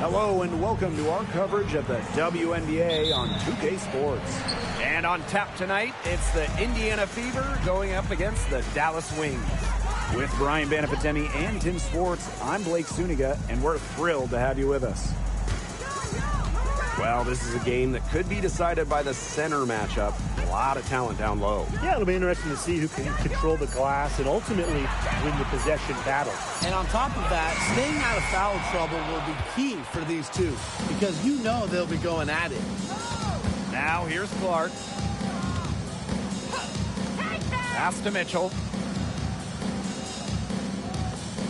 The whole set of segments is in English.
Hello and welcome to our coverage of the WNBA on 2K Sports. And on tap tonight, it's the Indiana Fever going up against the Dallas Wings. With Brian Banafitemi and Tim Swartz, I'm Blake Suniga, and we're thrilled to have you with us. Well, this is a game that could be decided by the center matchup. A lot of talent down low. Yeah, it'll be interesting to see who can control the glass and ultimately win the possession battle. And on top of that, staying out of foul trouble will be key for these two because you know they'll be going at it. Now here's Clark. Pass to Mitchell.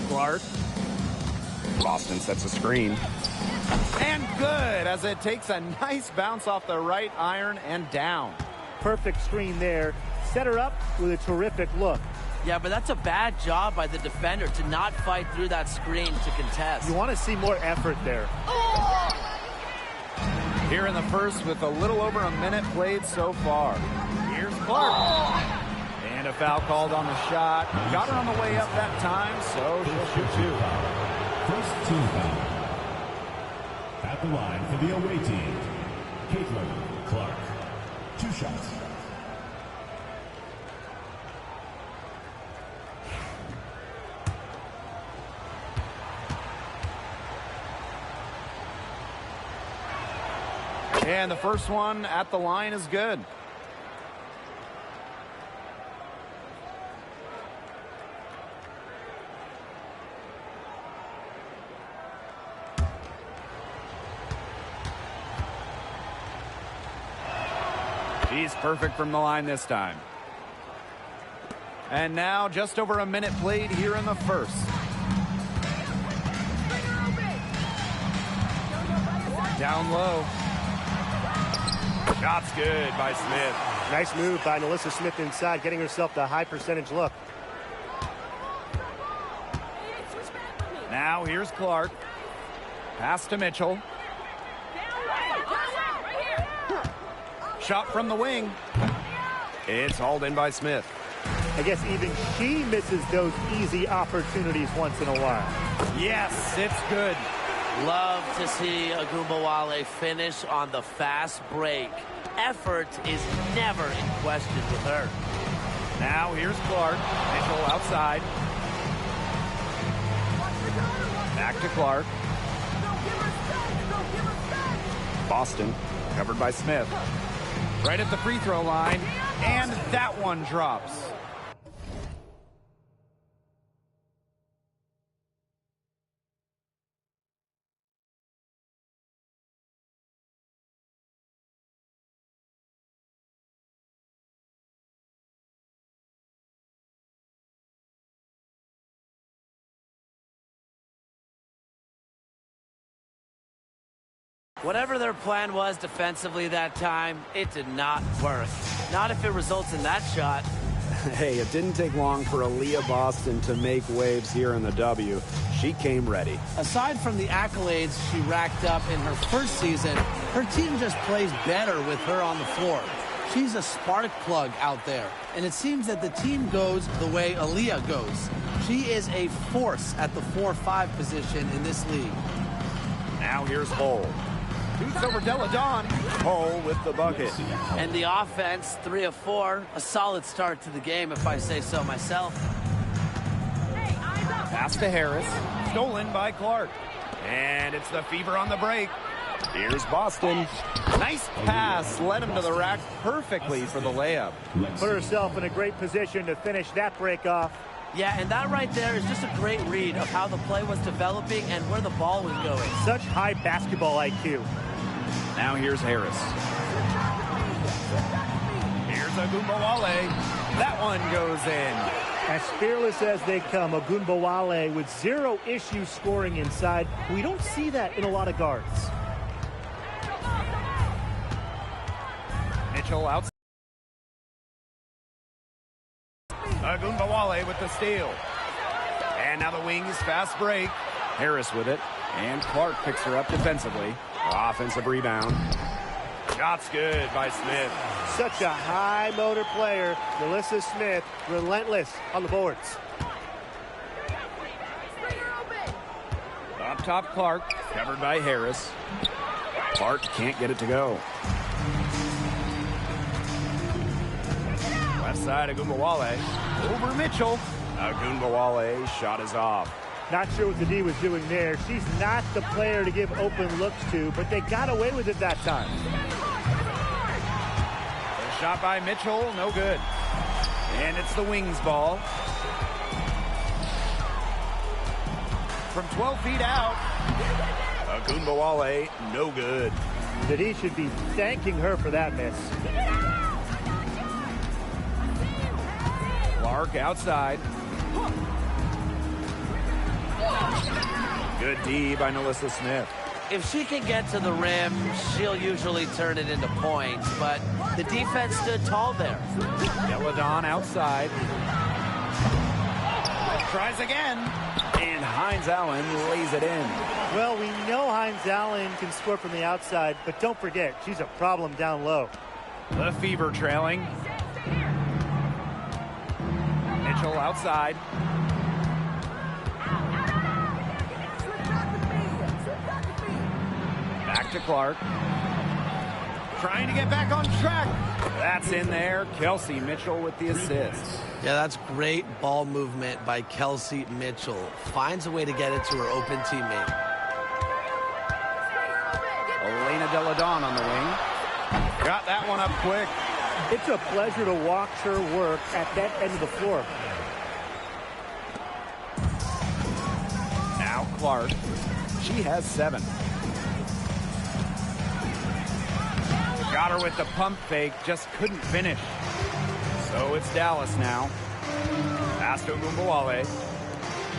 Clark. Boston sets a screen. And good, as it takes a nice bounce off the right iron and down. Perfect screen there. Set her up with a terrific look. Yeah, but that's a bad job by the defender to not fight through that screen to contest. You want to see more effort there. Here in the first with a little over a minute played so far. Here's Clark. And a foul called on the shot. Got her on the way up that time, so she'll shoot two. First team foul. At the line for the away team, Caitlin Clark. 2 shots. And the first one at the line is good. He's perfect from the line this time. And now just over a minute played here in the first. Down low. Shot's good by Smith. Nice move by Melissa Smith inside, getting herself the high percentage look. Now here's Clark. Pass to Mitchell. Shot from the wing. It's hauled in by Smith. I guess even she misses those easy opportunities once in a while. Yes, it's good. Love to see Agumbawale finish on the fast break. Effort is never in question with her. Now here's Clark. Mitchell outside. Back to Clark. Boston covered by Smith. Right at the free throw line, and that one drops. Whatever their plan was defensively that time, it did not work. Not if it results in that shot. Hey, it didn't take long for Aaliyah Boston to make waves here in the W. She came ready. Aside from the accolades she racked up in her first season, her team just plays better with her on the floor. She's a spark plug out there, and it seems that the team goes the way Aaliyah goes. She is a force at the 4-5 position in this league. Now here's Hull. Shoots over Deladon. Hull with the bucket. And the offense, 3 of 4. A solid start to the game, if I say so myself. Pass to Harris. Stolen by Clark. And it's the Fever on the break. Here's Boston. Nice pass. Led him to the rack perfectly for the layup. Put herself in a great position to finish that break off. Yeah, and that right there is just a great read of how the play was developing and where the ball was going. Such high basketball IQ. Now here's Harris. Here's Ogunbowale. That one goes in. As fearless as they come, Ogunbowale with zero issues scoring inside. We don't see that in a lot of guards. Mitchell outside. Ogunbowale with the steal. And now the Wings fast break. Harris with it. And Clark picks her up defensively. Offensive rebound. Shot's good by Smith. Such a high motor player. Melissa Smith, relentless on the boards. Up top, Clark, covered by Harris. Clark can't get it to go. Left side, Ogunbowale. Over Mitchell. Ogunbowale shot is off. Not sure what the D was doing there. She's not the player to give open looks to, but they got away with it that time. The shot by Mitchell, no good. And it's the Wings ball. From 12 feet out. Ogunbowale, no good. The D should be thanking her for that miss. Clark outside. Good D by Melissa Smith. If she can get to the rim, she'll usually turn it into points, but the defense stood tall there. Deladon outside. Tries again. And Hines Allen lays it in. Well, we know Hines Allen can score from the outside, but don't forget, she's a problem down low. The Fever trailing. Mitchell outside. Back to Clark. Trying to get back on track. That's in there. Kelsey Mitchell with the assist. Yeah, that's great ball movement by Kelsey Mitchell. Finds a way to get it to her open teammate. Elena Deladon on the wing. Got that one up quick. It's a pleasure to watch her work at that end of the floor. Now Clark. She has 7. Got her with the pump fake, just couldn't finish. So it's Dallas now. Pass to Ogunbowale.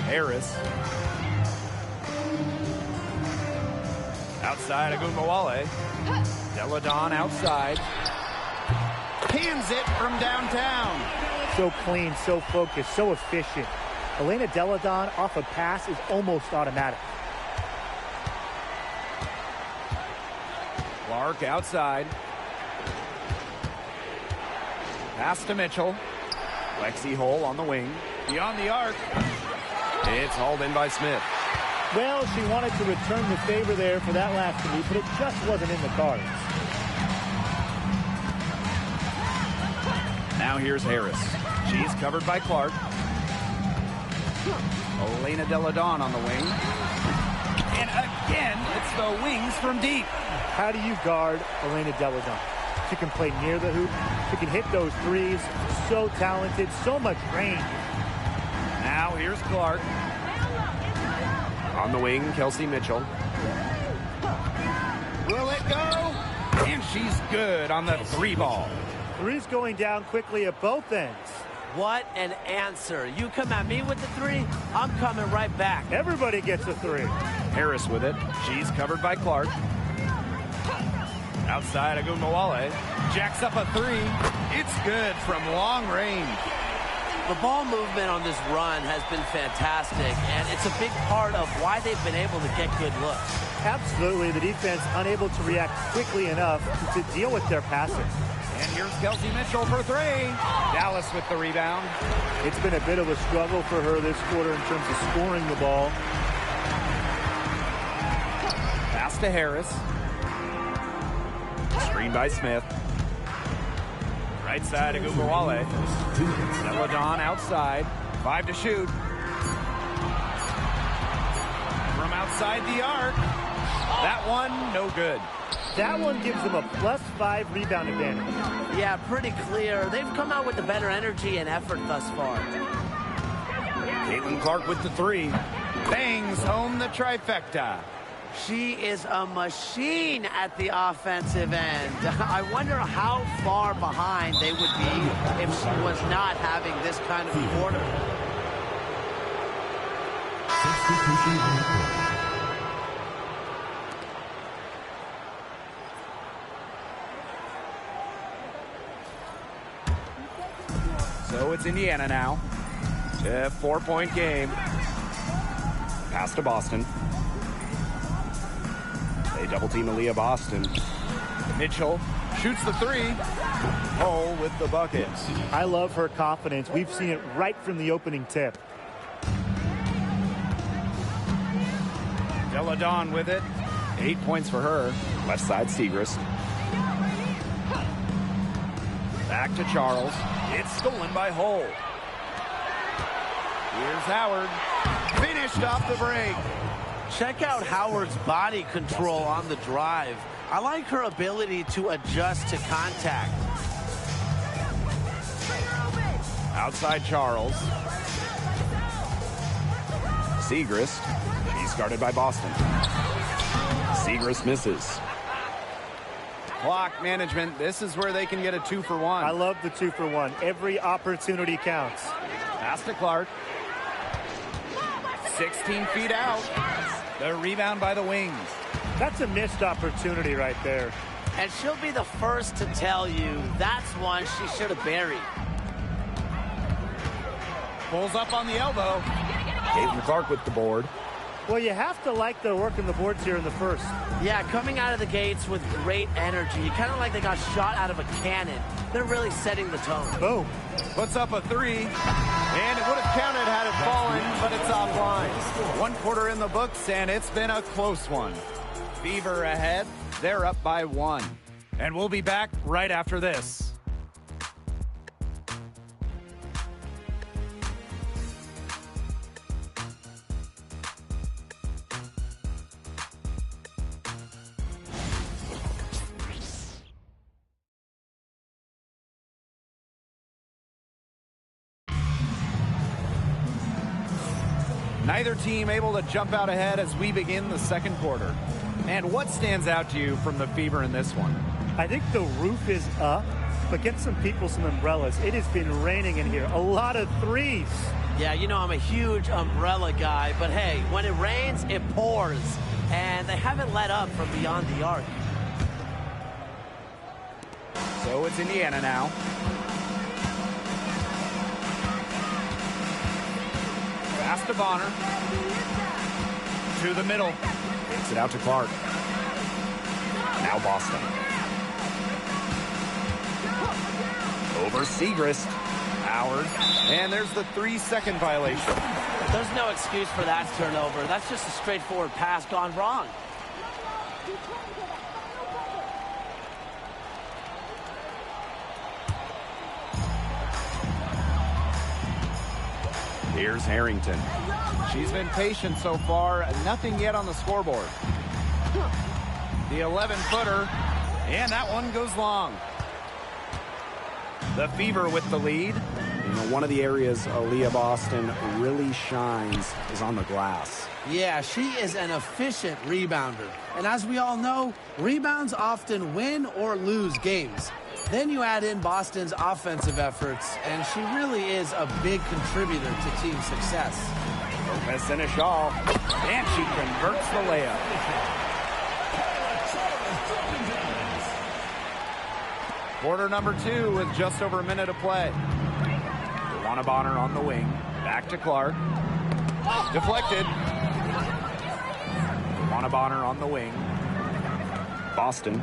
Harris. Outside Ogunbowale. Deladon outside. Cans it from downtown. So clean, so focused, so efficient. Elena Deladon off a pass is almost automatic. Clark outside. Pass to Mitchell. Lexi Hole on the wing. Beyond the arc. It's hauled in by Smith. Well, she wanted to return the favor there for that last three, but it just wasn't in the cards. Now here's Harris. She's covered by Clark. Elena Deladon on the wing. And again, it's the Wings from deep. How do you guard Elena Deladon? She can play near the hoop. She can hit those threes. So talented, so much range. Now here's Clark. On the wing, Kelsey Mitchell. Will it go? And she's good on the 3 ball. Threes going down quickly at both ends. What an answer. You come at me with the 3, I'm coming right back. Everybody gets a 3. Harris with it. She's covered by Clark. Outside Ogunbowale. Jacks up a 3. It's good from long range. The ball movement on this run has been fantastic, and it's a big part of why they've been able to get good looks. Absolutely. The defense unable to react quickly enough to deal with their passing. And here's Kelsey Mitchell for 3. Dallas with the rebound. It's been a bit of a struggle for her this quarter in terms of scoring the ball. Pass to Harris. Screen by Smith. Right side, Ogunbowale. Deladon outside. 5 to shoot. From outside the arc. That one, no good. That one gives them a +5 rebound advantage. Yeah, pretty clear. They've come out with the better energy and effort thus far. Caitlin Clark with the three. Bangs home the trifecta. She is a machine at the offensive end. I wonder how far behind they would be if she was not having this kind of quarter. Substitution on the court. So it's Indiana now. A 4-point game. Pass to Boston. They double team Aaliyah Boston. Mitchell shoots the three. Hole with the bucket. I love her confidence. We've seen it right from the opening tip. Deladon with it. 8 points for her. Left side Segrist. Back to Charles. It's stolen by Hull. Here's Howard. Finished off the break. Check out Howard's body control on the drive. I like her ability to adjust to contact. Outside Charles. Segrist. She's guarded by Boston. Segrist misses. Clock management. This is where they can get a 2-for-1. I love the 2-for-1. Every opportunity counts. Pass to Clark. 16 feet out. The rebound by the Wings. That's a missed opportunity right there. And she'll be the first to tell you that's one she should have buried. Pulls up on the elbow. Caitlin Clark with the board. Well, you have to like their work in the boards here in the first. Yeah, coming out of the gates with great energy. Kind of like they got shot out of a cannon. They're really setting the tone. Boom. Puts up a three. And it would have counted had it fallen, but it's offline. 1 quarter in the books, and it's been a close one. Fever ahead. They're up by 1. And we'll be back right after this. Neither team able to jump out ahead as we begin the second quarter. And what stands out to you from the Fever in this one? I think the roof is up, but get some people some umbrellas. It has been raining in here. A lot of threes. Yeah, you know I'm a huge umbrella guy, but hey, when it rains, it pours. And they haven't let up from beyond the arc. So it's Indiana now. Pass to Bonner. To the middle. Takes it out to Clark. Now Boston. Over Segrist. Howard. And there's the 3-second violation. There's no excuse for that turnover. That's just a straightforward pass gone wrong. Here's Harrington. She's been patient so far. Nothing yet on the scoreboard. The 11-footer. And that one goes long. The Fever with the lead. You know, one of the areas Aaliyah Boston really shines is on the glass. Yeah, she is an efficient rebounder. And as we all know, rebounds often win or lose games. Then you add in Boston's offensive efforts, and she really is a big contributor to team success. Lopez Seneschal, and she converts the layup. Quarter number 2 with just over a minute to play. Dewana Bonner on the wing. Back to Clark. Deflected. Dewana Bonner on the wing. Boston.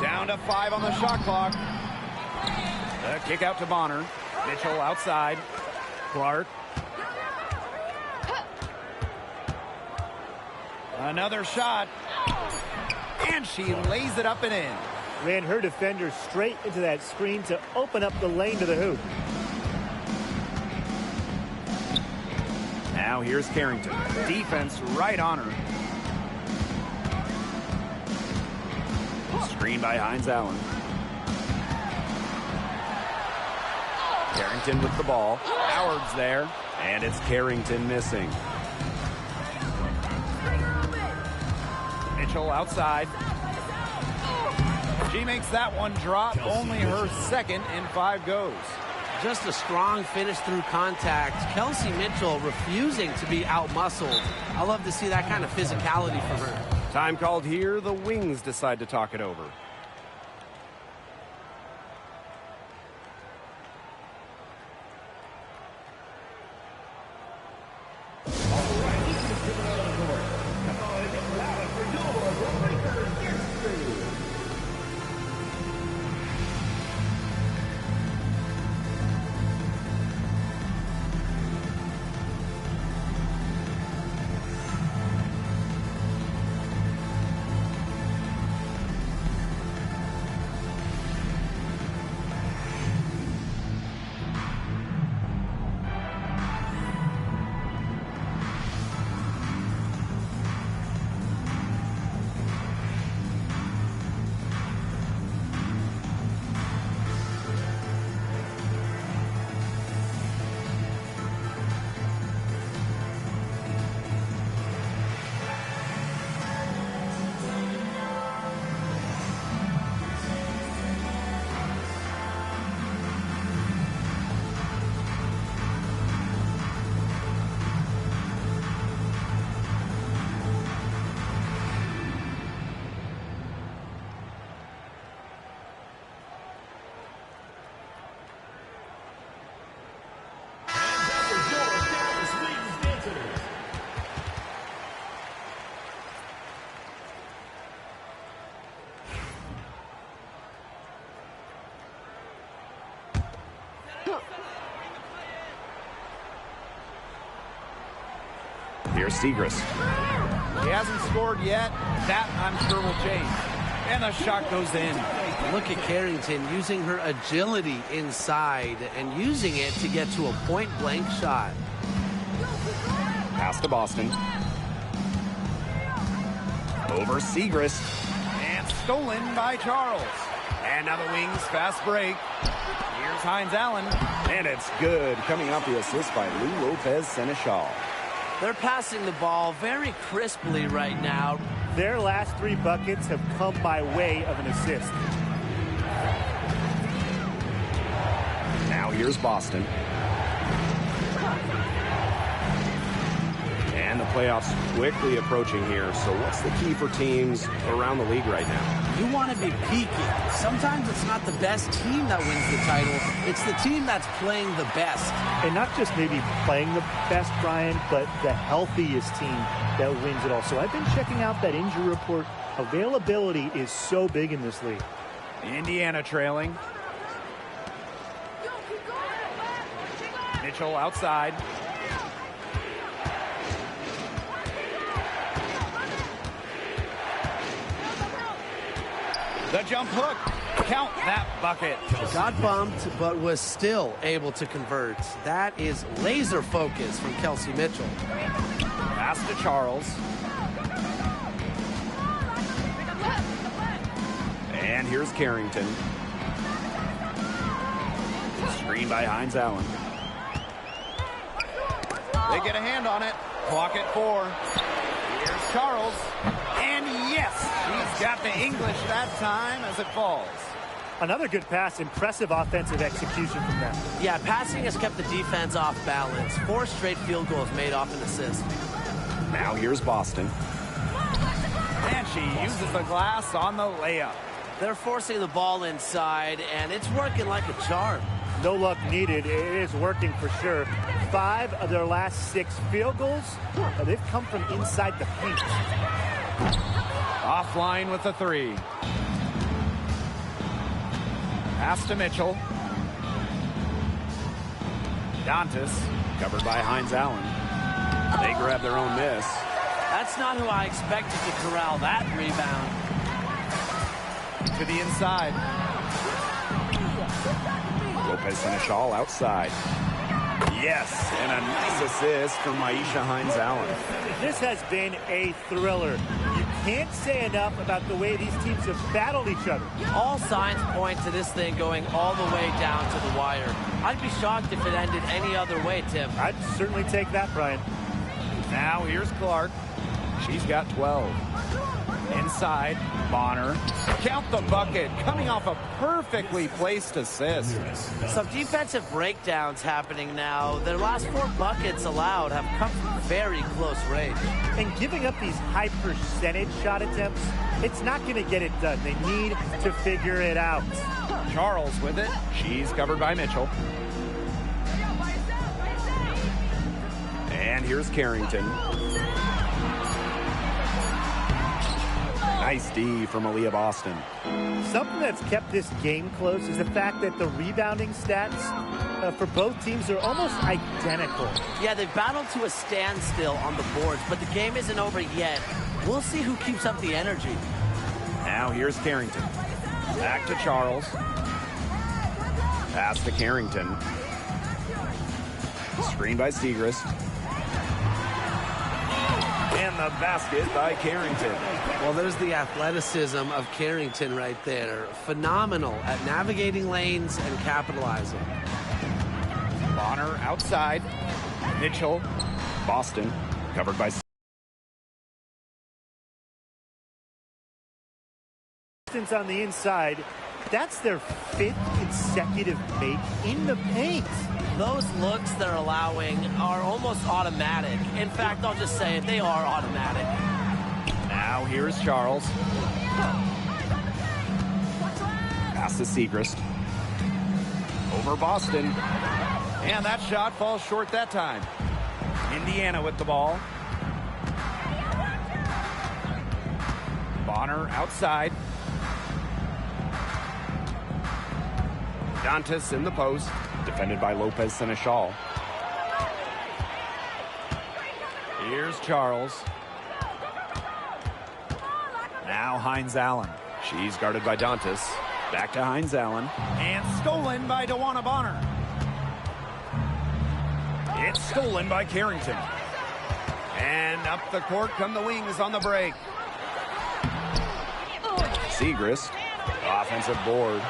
Down to 5 on the shot clock. The kick out to Bonner. Mitchell outside. Clark. Another shot. And she lays it up and in. Ran her defender straight into that screen to open up the lane to the hoop. Now here's Carrington. Defense right on her. Screen by Hines Allen. Carrington with the ball. Howard's there, and it's Carrington missing. Mitchell outside. She makes that one drop. Only her second in 5 goes. Just a strong finish through contact. Kelsey Mitchell refusing to be out-muscled. I love to see that kind of physicality from her. Time called here. The Wings decide to talk it over. Here's Segrist. He hasn't scored yet. That, I'm sure, will change. And the shot goes in. Look at Carrington using her agility inside and using it to get to a point-blank shot. Pass to Boston. Over Segrist. And stolen by Charles. And now the Wings fast break. Here's Hines Allen. And it's good. Coming off the assist by Lou Lopez Seneschal. They're passing the ball very crisply right now. Their last 3 buckets have come by way of an assist. Now here's Boston. And the playoffs quickly approaching here. So what's the key for teams around the league right now? You want to be peaking. Sometimes it's not the best team that wins the title. It's the team that's playing the best. And not just maybe playing the best, Brian, but the healthiest team that wins it all. So I've been checking out that injury report. Availability is so big in this league. Indiana trailing. Mitchell outside. The jump hook. Count that bucket. Got bumped, but was still able to convert. That is laser focus from Kelsey Mitchell. Pass to Charles. And here's Carrington. Screen by Hines Allen. They get a hand on it. Clock at 4. Here's Charles. And yes, he's got the English that time as it falls. Another good pass. Impressive offensive execution from them. Yeah, passing has kept the defense off balance. 4 straight field goals made off an assist. Now here's Boston. And she uses the glass on the layup. They're forcing the ball inside, and it's working like a charm. No luck needed. It is working for sure. 5 of their last 6 field goals, they've come from inside the paint. Offline with the 3. Pass to Mitchell. Dantas. Covered by Hines Allen. They grab their own miss. That's not who I expected to corral that rebound. To the inside. Lopez Seneschal outside. Yes, and a nice assist from Maisha Hines Allen. This has been a thriller. You can't say enough about the way these teams have battled each other. All signs point to this thing going all the way down to the wire. I'd be shocked if it ended any other way, Tim. I'd certainly take that, Brian. Now here's Clark. She's got 12. Inside, Bonner. Count the bucket, coming off a perfectly placed assist. Some defensive breakdowns happening now. Their last 4 buckets allowed have come from very close range. And giving up these high percentage shot attempts, it's not going to get it done. They need to figure it out. Charles with it. She's covered by Mitchell. And here's Carrington. Nice D from Aaliyah Boston. Something that's kept this game close is the fact that the rebounding stats for both teams are almost identical. Yeah, they've battled to a standstill on the boards, but the game isn't over yet. We'll see who keeps up the energy. Now here's Carrington. Back to Charles. Pass to Carrington. Screen by Segrist. And the basket by Carrington. Well, there's the athleticism of Carrington right there. Phenomenal at navigating lanes and capitalizing. Bonner outside. Mitchell. Boston covered by On the inside, that's their 5th consecutive make in the paint. Those looks they're allowing are almost automatic. In fact, I'll just say it, they are automatic. Now here's Charles. Pass to Segrist. Over Boston. And that shot falls short that time. Indiana with the ball. Bonner outside. Dantas in the post. Defended by Lopez Seneschal. Here's Charles. Now Hines Allen. She's guarded by Dantas. Back to Hines Allen. And stolen by DeWanna Bonner. It's stolen by Carrington. And up the court come the Wings on the break. Segrist. Offensive board.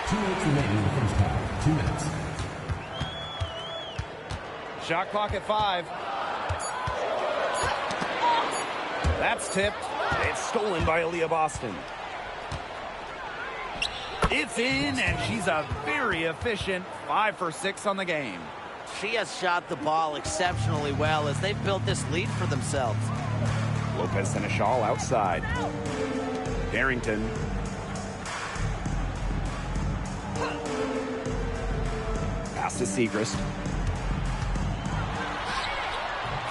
2 minutes remaining in the first half. 2 minutes. Shot clock at 5. That's tipped. It's stolen by Aaliyah Boston. It's in, and she's a very efficient 5 for 6 on the game. She has shot the ball exceptionally well as they've built this lead for themselves. Lopez Seneschal outside. Carrington. Pass to Segrist.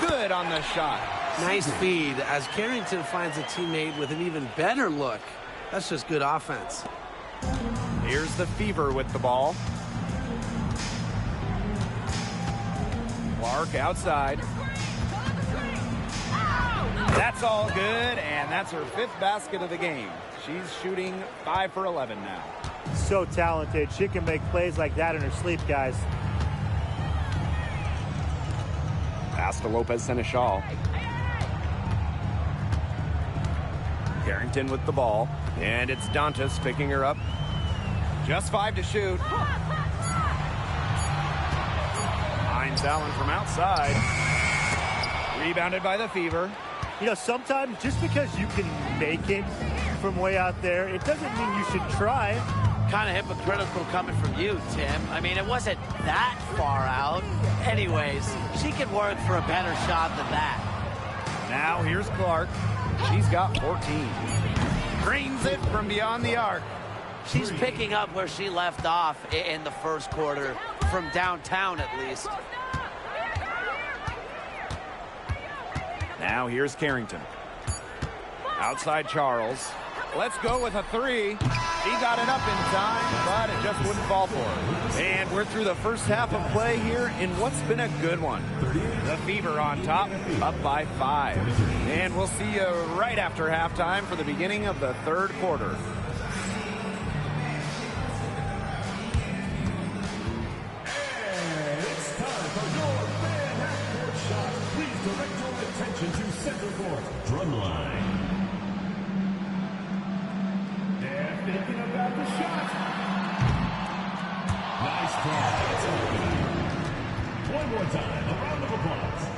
Good on the shot. Nice feed as Carrington finds a teammate with an even better look. That's just good offense. Here's the Fever with the ball. Clark outside. That's all good, and that's her 5th basket of the game. She's shooting 5 for 11 now. So talented. She can make plays like that in her sleep, guys. Pass to Lopez Seneschal. Carrington with the ball, and it's Dantas picking her up. Just 5 to shoot. Hines Allen from outside. Rebounded by the Fever. You know, sometimes just because you can make it from way out there, it doesn't mean you should try. Kind of hypocritical coming from you, Tim. I mean, it wasn't that far out. Anyways, she can work for a better shot than that. Now here's Clark. She's got 14. Drains it from beyond the arc. She's picking up where she left off in the first quarter, from downtown at least. Now here's Carrington. Outside Charles. Let's go with a 3. He got it up in time, but it just wouldn't fall for her. And we're through the first half of play here in what's been a good one. The Fever on top, up by 5. And we'll see you right after halftime for the beginning of the third quarter. And it's time for your fan half-court shot. Please Direct your attention to center court. Drumline. They're thinking about the shot. Nice try. It's open. One more time. A round of applause.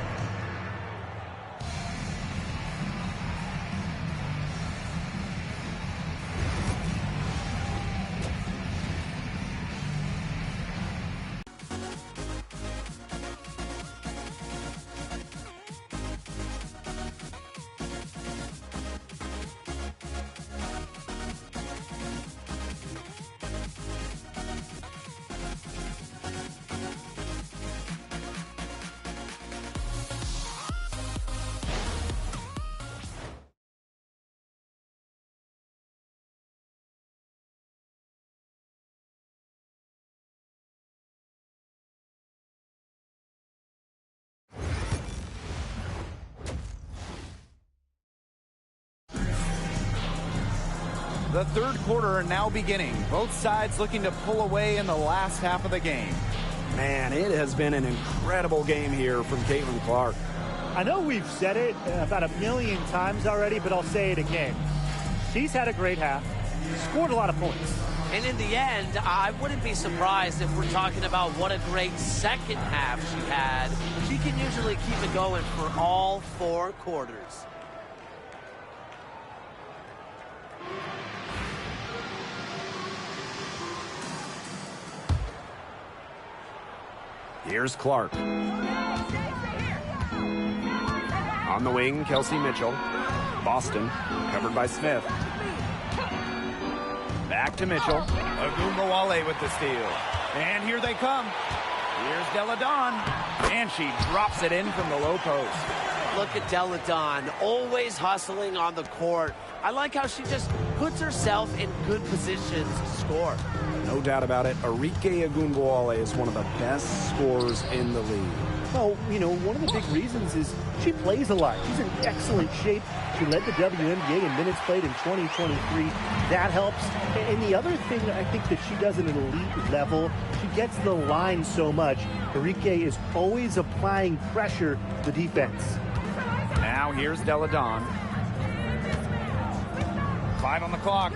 The third quarter now beginning. Both sides looking to pull away in the last half of the game. Man, it has been an incredible game here from Caitlin Clark. I know we've said it about a million times already, but I'll say it again. She's had a great half, scored a lot of points. And in the end, I wouldn't be surprised if we're talking about what a great second half she had. She can usually keep it going for all 4 quarters. Here's Clark. On the wing, Kelsey Mitchell. Boston, covered by Smith. Back to Mitchell. Agumbawale with the steal. And here they come. Here's Deladon. And she drops it in from the low post. Look at Deladon, always hustling on the court. I like how she just puts herself in good positions to score. No doubt about it, Arike Agumbawale is one of the best scorers in the league. Well, you know, one of the big reasons is she plays a lot. She's in excellent shape. She led the WNBA in minutes played in 2023. That helps. And the other thing I think that she does at an elite level, she gets the line so much. Arike is always applying pressure to the defense. Now here's Deladon. 5 on the clock.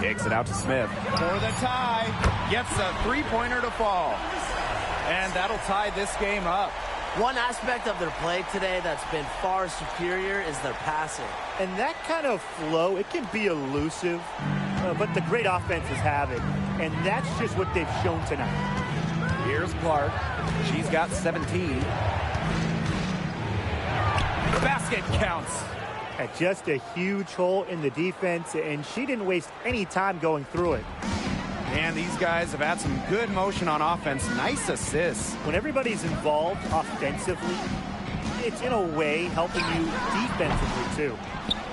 Kicks it out to Smith. For the tie. Gets a three-pointer to fall. And that'll tie this game up. One aspect of their play today that's been far superior is their passing. And that kind of flow, it can be elusive, but the great offenses have it. And that's just what they've shown tonight. Here's Clark. She's got 17. The basket counts. Just a huge hole in the defense, and she didn't waste any time going through it. And these guys have had some good motion on offense. Nice assists. When everybody's involved offensively, it's in a way helping you defensively too.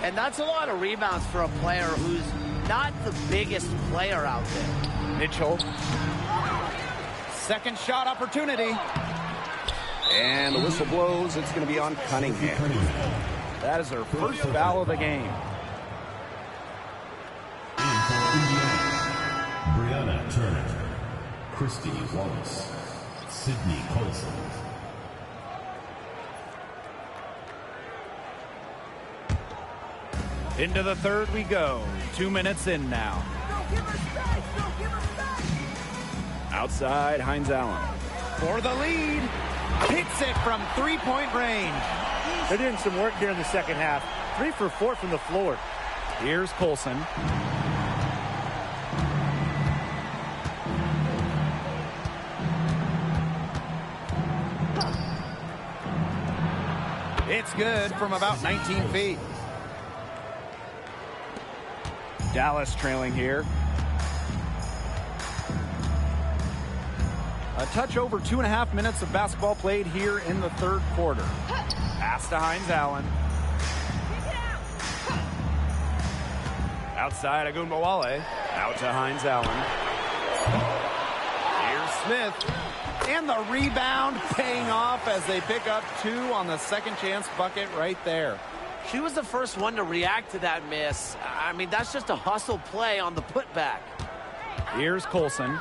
And that's a lot of rebounds for a player who's not the biggest player out there. Mitchell. Second shot opportunity. And the whistle blows. It's going to be on Cunningham. That is her first foul of the game. Brianna Turner, Christy Wallace, Sydney Colson. Into the third we go. 2 minutes in now. Outside, Hines Allen. For the lead. Hits it from three-point range. They're doing some work here in the second half. 3 for 4 from the floor. Here's Colson. It's good from about 19 feet. Dallas trailing here. A touch over 2.5 minutes of basketball played here in the third quarter. Pass to Hines Allen. Outside Agumbawale. Out to Hines Allen. Here's Smith. And the rebound paying off as they pick up 2 on the second chance bucket right there. She was the first one to react to that miss. I mean, that's just a hustle play on the putback. Here's Colson.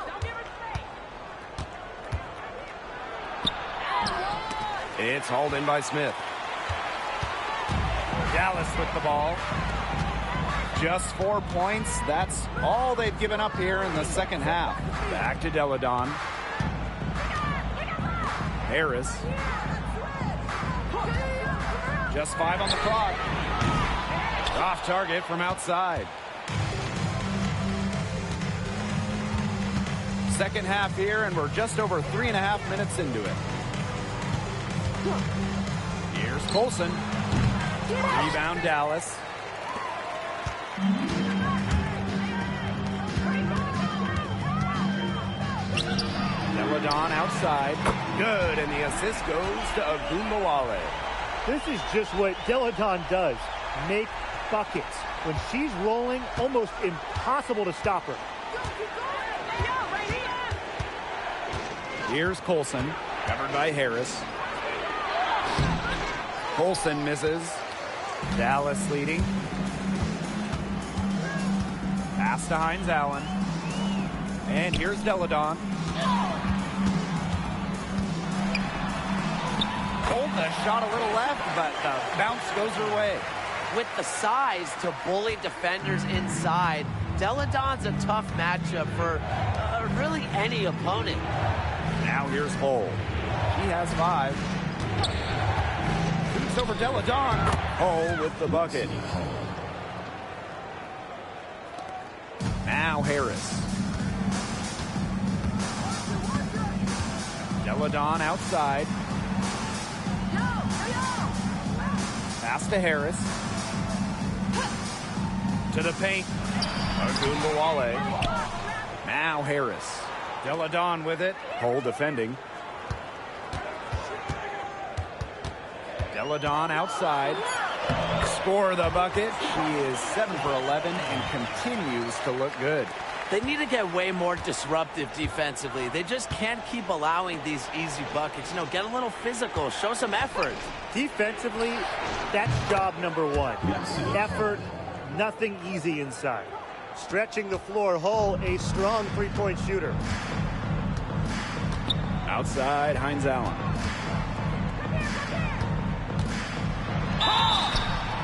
It's hauled in by Smith. Dallas with the ball. Just 4 points. That's all they've given up here in the second half. Back to Deladon. Harris. Just 5 on the clock. Off target from outside. Second half here, and we're just over 3.5 minutes into it. Here's Colson. Rebound Dallas. Deladon outside. Good, and the assist goes to Agumbawale. This is just what Deladon does. Make buckets. When she's rolling, almost impossible to stop her. Here's Colson, covered by Harris. Colson misses. Dallas leading. Pass to Hines Allen. And here's Deladon. Hold the shot a little left, but the bounce goes her way. With the size to bully defenders inside, Deladon's a tough matchup for really any opponent. Now here's Hull. He has 5. Shoots over Deladon. Hull with the bucket. Now Harris. Deladon outside. Pass to Harris. To the paint. Agumbawale. Now Harris. Deladon with it. Hull defending. Deladon outside. Score the bucket. She is 7 for 11 and continues to look good. They need to get way more disruptive defensively. They just can't keep allowing these easy buckets. You know, get a little physical. Show some effort. Defensively, that's job number 1. Effort, nothing easy inside. Stretching the floor, Hull, a strong three-point shooter. Outside, Hines Allen.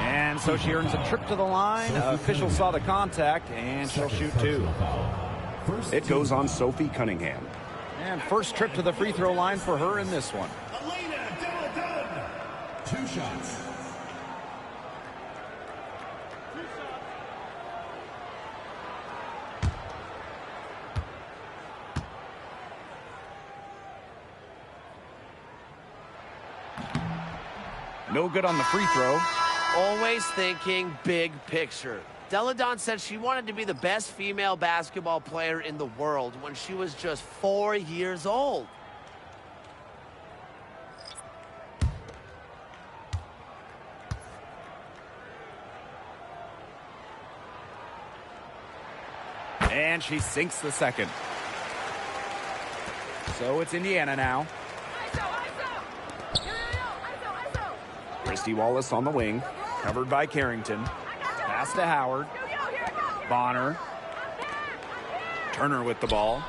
And so she earns a trip to the line. Official saw the contact, and she'll shoot 2. It goes on Sophie Cunningham. And first trip to the free throw line for her in this one. 2 shots. No good on the free throw. Always thinking big picture. Deladon said she wanted to be the best female basketball player in the world when she was just 4 years old. And she sinks the second. So it's Indiana now. Christy Wallace on the wing, covered by Carrington. Pass to Howard. Bonner. Turner with the ball.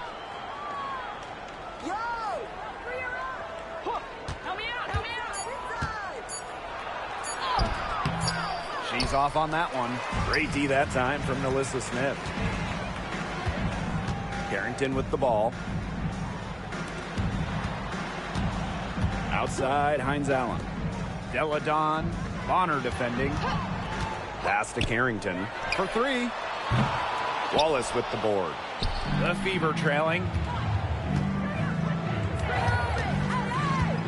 She's off on that one. Great D that time from Melissa Smith. Carrington with the ball. Outside, Hines Allen. Deladon, Bonner defending. Pass to Carrington for 3. Wallace with the board. The Fever trailing.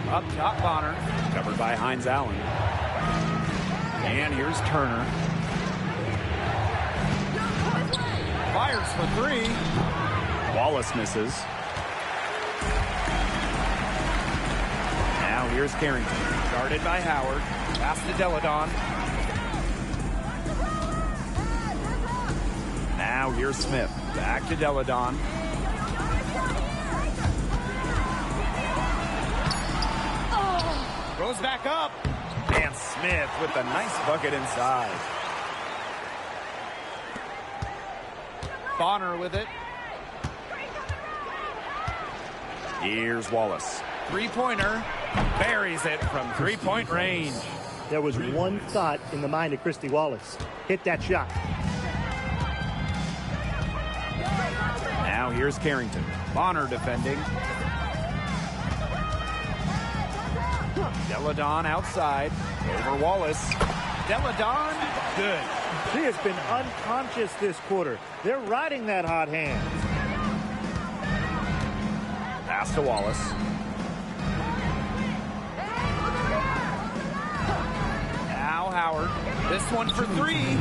Up top, Bonner. Covered by Hines Allen. And here's Turner. Fires for 3. Wallace misses. Now here's Carrington. Guarded by Howard. Pass to Deladon. Now here's Smith. Back to Deladon. Throws back up. And Smith with a nice bucket inside. Bonner with it. Here's Wallace. Three-pointer. Buries it from three-point range. There was one thought in the mind of Christy Wallace. Hit that shot. Now here's Carrington. Bonner defending. Deladon outside. Over Wallace. Deladon, good. She has been unconscious this quarter. They're riding that hot hand. Pass to Wallace. Now Howard. This one for three.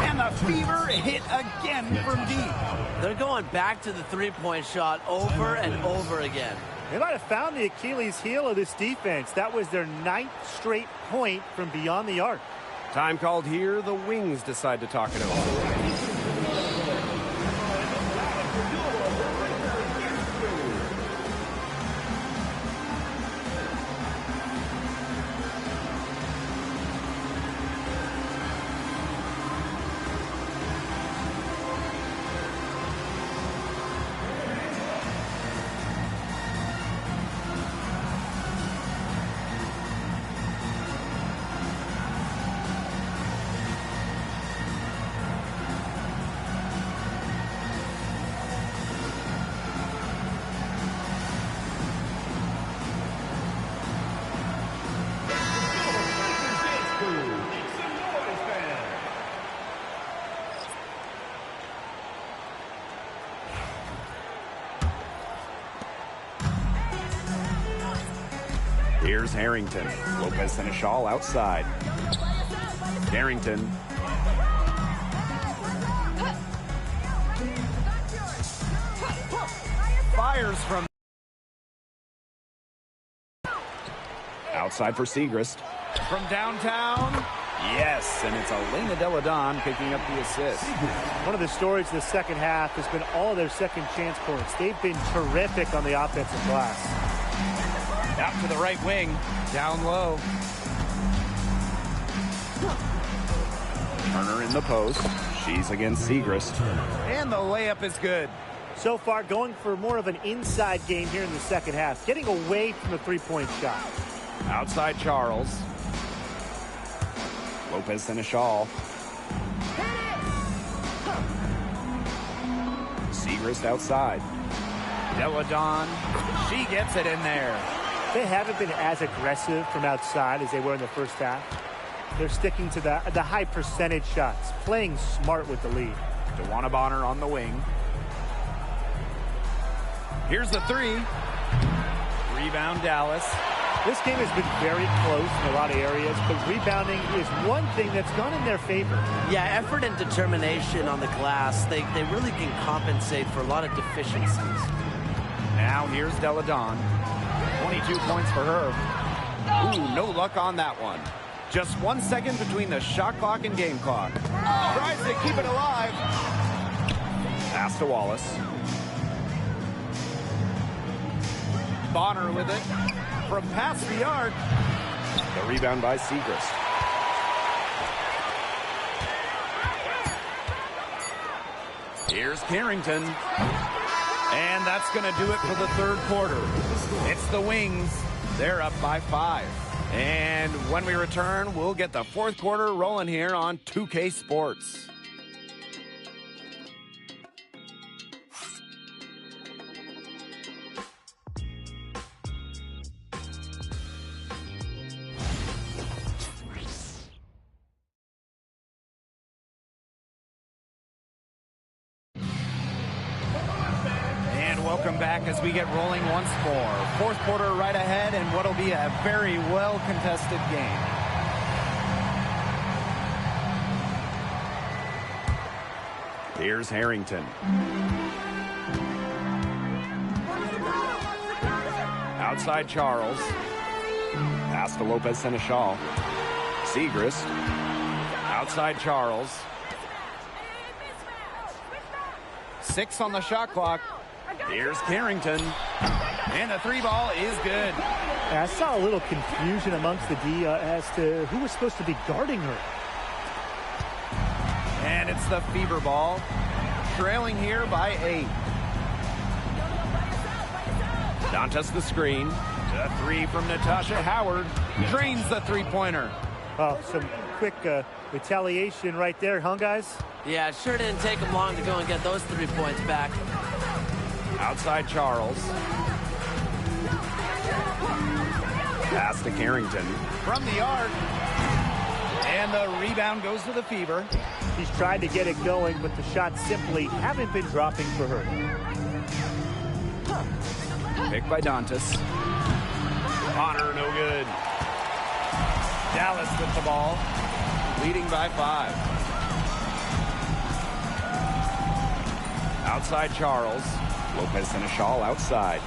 And the Fever hit again from deep. They're going back to the three-point shot over and over again. They might have found the Achilles heel of this defense. That was their 9th straight point from beyond the arc. Time called here. The Wings decide to talk it over. Here's Harrington. Lopez Seneschal outside. Harrington. Fires from outside for Segrist. From downtown. Yes, and it's Elena Deladon picking up the assist. One of the stories of the second half has been all their second chance points. They've been terrific on the offensive glass. Out to the right wing, down low. Turner in the post. She's against Segrist. And the layup is good. So far, going for more of an inside game here in the second half. Getting away from the three-point shot. Outside Charles. Lopez Seneschal. Segrist outside. Deladon. She gets it in there. They haven't been as aggressive from outside as they were in the first half. They're sticking to the high percentage shots, playing smart with the lead. DeWanna Bonner on the wing. Here's the three. Rebound Dallas. This game has been very close in a lot of areas, but rebounding is one thing that's gone in their favor. Yeah, effort and determination on the glass. They really can compensate for a lot of deficiencies. Now here's Deladon. 22 points for her. Ooh, no luck on that one. Just 1 second between the shot clock and game clock. Tries to keep it alive. Pass to Wallace. Bonner with it. From past the arc. The rebound by Segrist. Here's Carrington. And that's going to do it for the third quarter. It's the Wings. They're up by 5. And when we return, we'll get the fourth quarter rolling here on 2K Sports. Welcome back as we get rolling once more. Fourth quarter right ahead, and what'll be a very well-contested game. Here's Harrington. Outside Charles. Pass to Lopez Seneschal. Segrist. Outside Charles. 6 on the shot clock. Here's Carrington. And the three ball is good. I saw a little confusion amongst the D as to who was supposed to be guarding her. And it's the Fever ball. Trailing here by 8. Dantas the screen. The three from Natasha Howard. Drains the three-pointer. Oh, some quick retaliation right there, huh, guys? Yeah, it sure didn't take them long to go and get those 3 points back. Outside Charles. Pass to Carrington. From the arc. And the rebound goes to the Fever. She's tried to get it going, but the shots simply haven't been dropping for her. Picked by Dantas. Honor, no good. Dallas with the ball. Leading by 5. Outside Charles. Lopez Seneschal outside.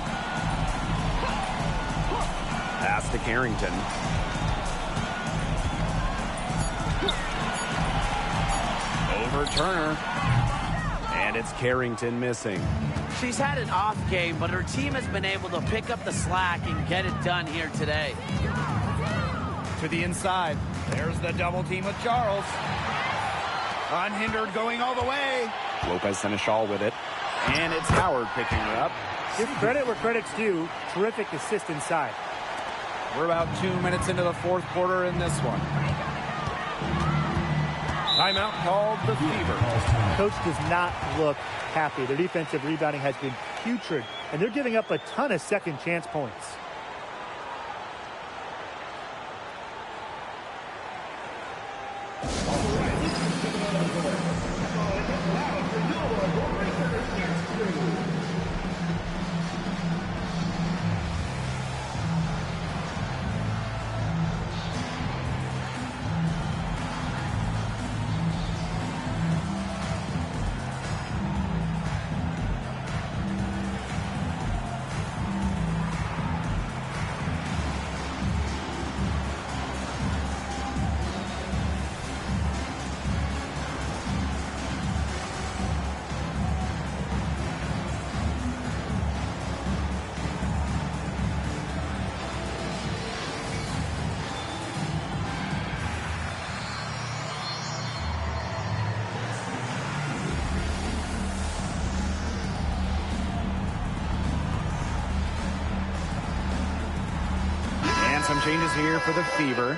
Pass to Carrington. Over Turner. And it's Carrington missing. She's had an off game, but her team has been able to pick up the slack and get it done here today. To the inside. There's the double team with Charles. Unhindered going all the way. Lopez Seneschal with it. And it's Howard picking her up. Give credit where credit's due. Terrific assist inside. We're about 2 minutes into the fourth quarter in this one. Timeout called the Fever. Coach does not look happy. Their defensive rebounding has been putrid, and they're giving up a ton of second chance points. Some changes here for the Fever.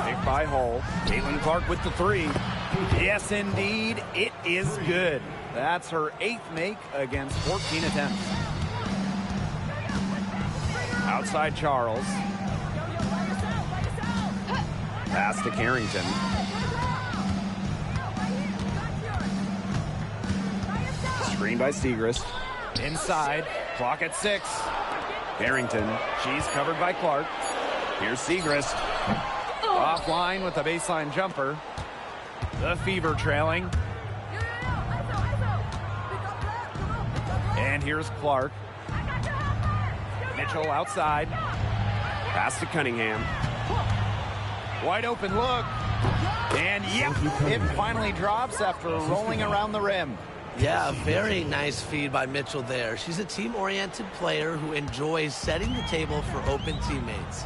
Pick by Hull. Caitlin Clark with the 3. Yes, indeed. It is good. That's her 8th make against 14 attempts. Outside Charles. Pass to Carrington. Screen by Segrist. Inside. Clock at 6. Carrington. She's covered by Clark. Here's Segrist. Offline with a baseline jumper. The Fever trailing. And here's Clark. Mitchell outside. Pass to Cunningham. Wide open look. And yep, it finally drops after rolling around the rim. Yeah, a very nice feed by Mitchell there. She's a team-oriented player who enjoys setting the table for open teammates.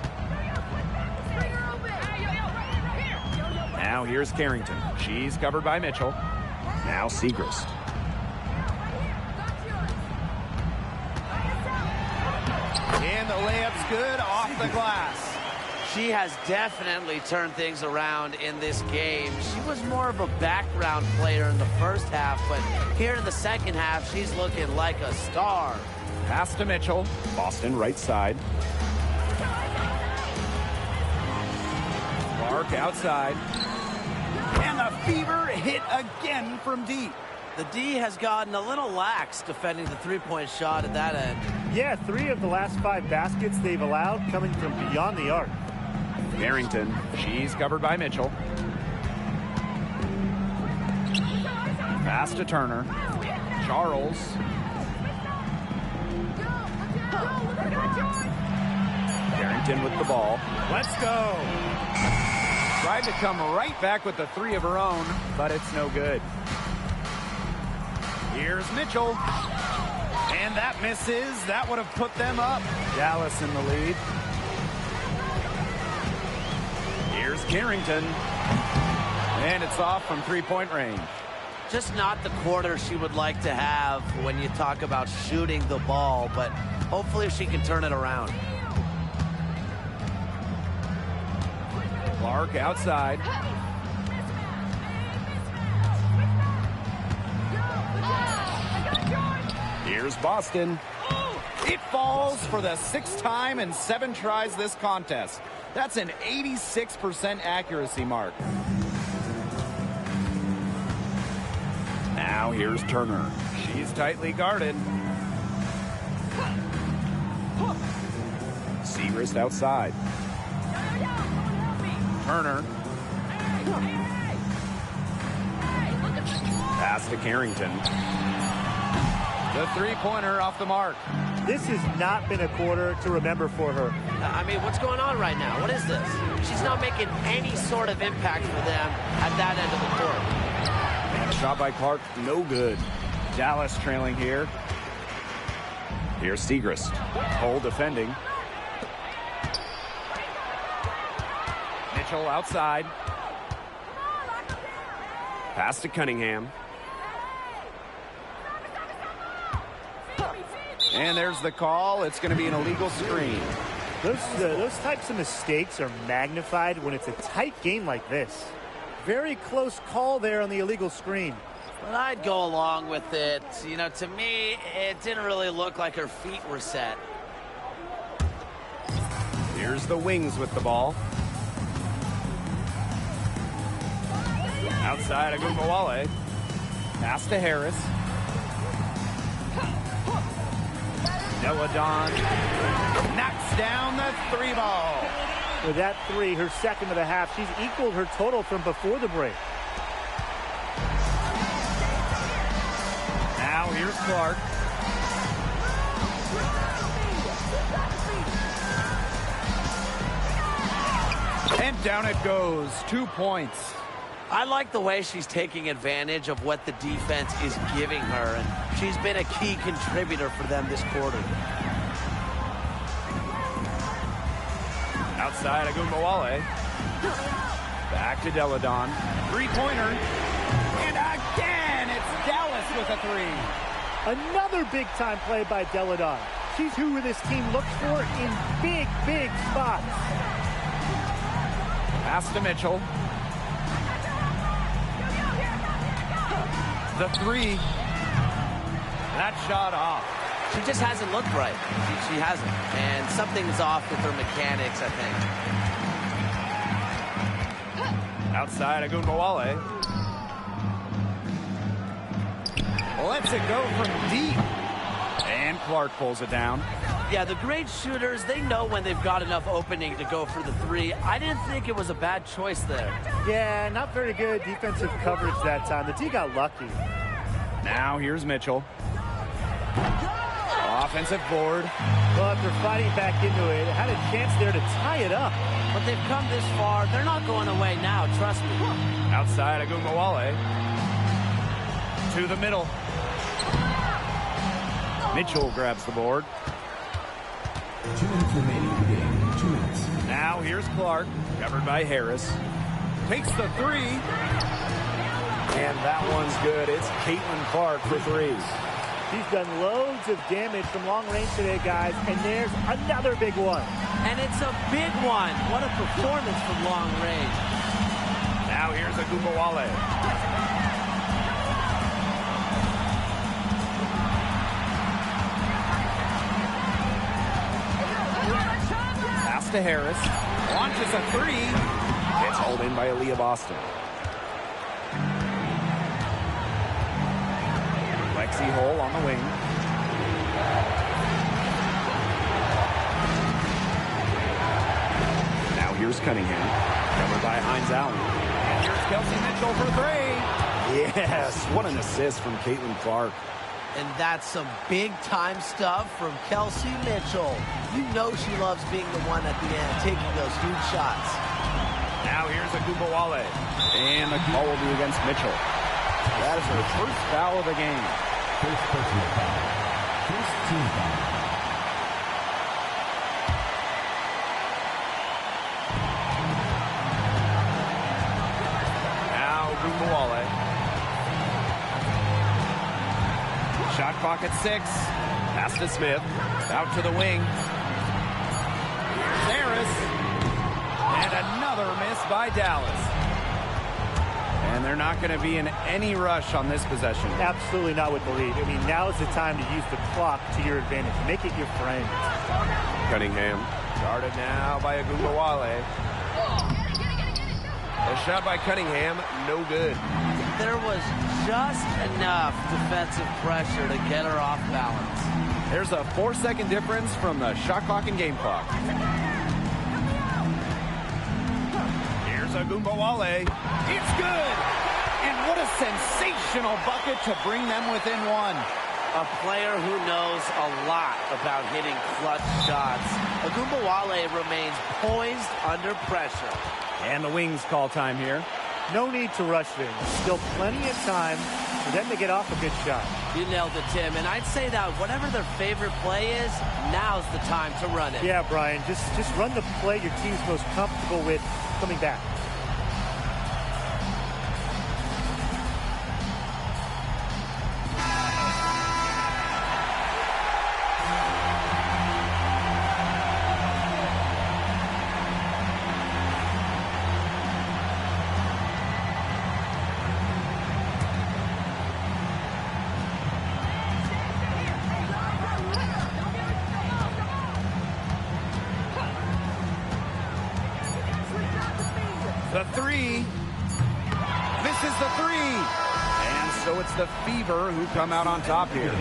Now here's Carrington. She's covered by Mitchell. Now Segrist. And the layup's good off the glass. She has definitely turned things around in this game. She was more of a background player in the first half, but here in the second half, she's looking like a star. Pass to Mitchell. Boston right side. Clark outside. And the Fever hit again from deep. The D has gotten a little lax defending the three-point shot at that end. Yeah, 3 of the last 5 baskets they've allowed coming from beyond the arc. Carrington. She's covered by Mitchell. Pass to Turner. Charles. Carrington with the ball. Let's go. Tried to come right back with the 3 of her own, but it's no good. Here's Mitchell. And that misses. That would have put them up. Dallas in the lead. Here's Carrington. And it's off from three-point range. Just not the quarter she would like to have when you talk about shooting the ball, but hopefully she can turn it around. Clark outside. Here's Boston. It falls for the 6th time in 7 tries this contest. That's an 86% accuracy mark. Now here's Turner. She's tightly guarded. Segrist outside. Turner. Pass to Carrington. The three-pointer off the mark. This has not been a quarter to remember for her. I mean, what's going on right now? What is this? She's not making any sort of impact for them at that end of the court. And a shot by Clark, no good. Dallas trailing here. Here's Segrist. Hole defending. Mitchell outside. Pass to Cunningham. And there's the call. It's going to be an illegal screen. Those types of mistakes are magnified when it's a tight game like this. Very close call there on the illegal screen. But I'd go along with it. You know, to me, it didn't really look like her feet were set. Here's the Wings with the ball. Outside Agumbawale. Pass to Harris. Deladon knocks down the 3-ball. With that 3, her second of the half, she's equaled her total from before the break. Now here's Clark. And down it goes. 2 points. I like the way she's taking advantage of what the defense is giving her, and she's been a key contributor for them this quarter. Outside Agumbawale. Back to Deladon. Three-pointer. And again, it's Dallas with a 3. Another big-time play by Deladon. She's who this team looks for in big, big spots. Pass to Mitchell. The 3. That shot off. She just hasn't looked right. She hasn't. And something's off with her mechanics, I think. Outside Agumbawale. Lets it go from deep. And Clark pulls it down. Yeah, the great shooters, they know when they've got enough opening to go for the 3. I didn't think it was a bad choice there. Yeah, not very good defensive coverage that time. The D got lucky. Now here's Mitchell. Offensive board. Well, after fighting back into it, had a chance there to tie it up. But they've come this far. They're not going away now, trust me. Outside Agumbawale. To the middle. Mitchell grabs the board. 2 minutes remaining in the game. 2 minutes. Now here's Clark, covered by Harris. Takes the 3. And that one's good. It's Caitlin Clark for 3. She's done loads of damage from long range today, guys, and there's another big one. And it's a big one. What a performance from long range. Now here's Agumbawale. Pass to Harris. Launches a 3. It's hauled in by Aaliyah Boston. Lexi Hole on the wing. Now here's Cunningham, covered by Hines Allen. And here's Kelsey Mitchell for 3. Yes, what an assist from Caitlin Clark. And that's some big-time stuff from Kelsey Mitchell. You know she loves being the one at the end, taking those huge shots. Now here's Agumbawale. And the call will be against Mitchell. That is her first foul of the game. First personal foul. First team foul. pocket 6. Pass to Smith. Out to the wing. Here's Harris. And another miss by Dallas. And they're not going to be in any rush on this possession. Absolutely not with the lead. I mean, now is the time to use the clock to your advantage. Make it your friend. Cunningham. Guarded now by Agumbawale. A shot by Cunningham, no good. There was just enough defensive pressure to get her off balance. There's a 4-second difference from the shot clock and game clock. Here's Agumbawale. It's good! And what a sensational bucket to bring them within one. A player who knows a lot about hitting clutch shots. Agumbawale remains poised under pressure. And the Wings call time here. No need to rush things. Still plenty of time for them to get off a good shot. You nailed it, Tim. And I'd say that whatever their favorite play is, now's the time to run it. Yeah, Brian, just run the play your team's most comfortable with coming back. The 3. Misses the 3. And so it's the Fever who come out on top here.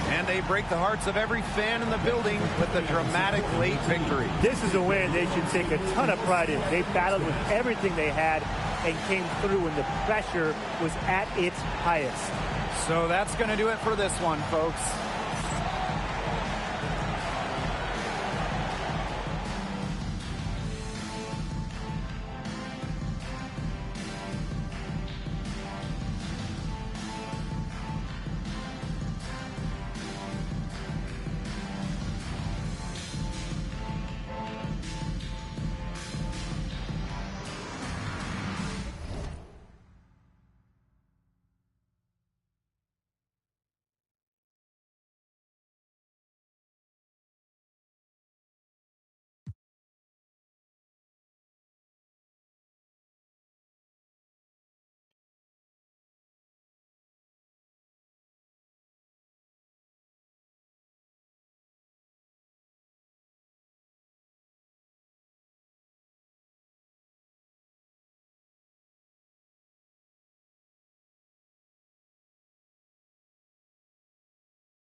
And they break the hearts of every fan in the building with a dramatic late victory. This is a win they should take a ton of pride in. They battled with everything they had and came through when the pressure was at its highest. So that's going to do it for this one, folks.